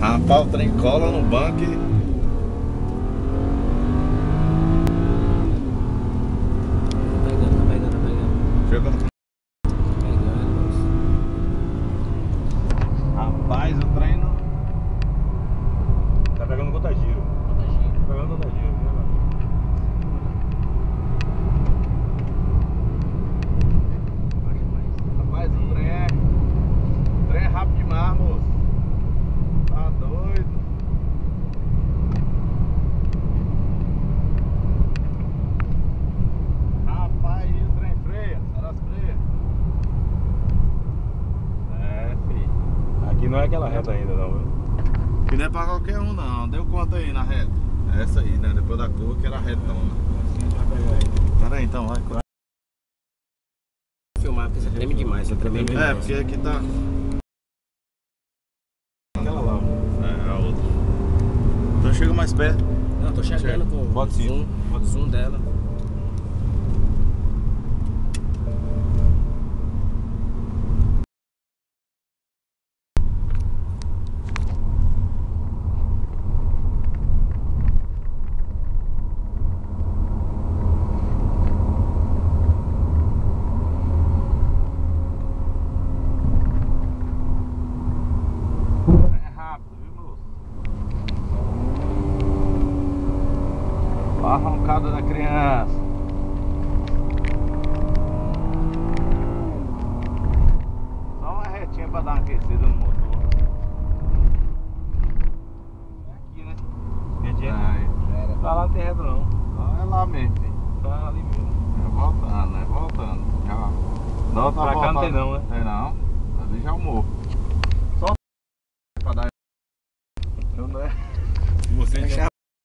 Rapaz, o trem cola no banco e... Chegou no... Rapaz, o trem não... Tá pegando contagido. Tá pegando contagido. Rapaz, o trem é... O trem é rápido demais, moço. Tá doido. Rapaz, e o trem freia? Será as freias? É, filho. Aqui não é aquela reta ainda, não, viu? Que não é pra qualquer um, não. Deu conta aí na reta. Essa aí, né? Depois da curva que era retão, né? Assim a gente vai pegar aí. Pera aí, então, vai. Filmar, porque você treme demais, você treme demais. É, porque aqui tá... Aquela lá. É, a outra. Então chega mais perto. Não, tô chegando com Bota o sim. zoom, bota o zoom dela. É rápido, viu, moço? Ó a roncada da criança. Só uma retinha pra dar uma aquecida no motor. É aqui, né? Quer É, Tá lá não tem reta não. então é lá mesmo, filho. Tá ali mesmo. É voltando, né? Voltando. Já. Não, tá Pra cá não tem voltando. não, né? Tem não. Ali já é o morro. Só pra dar. Não é.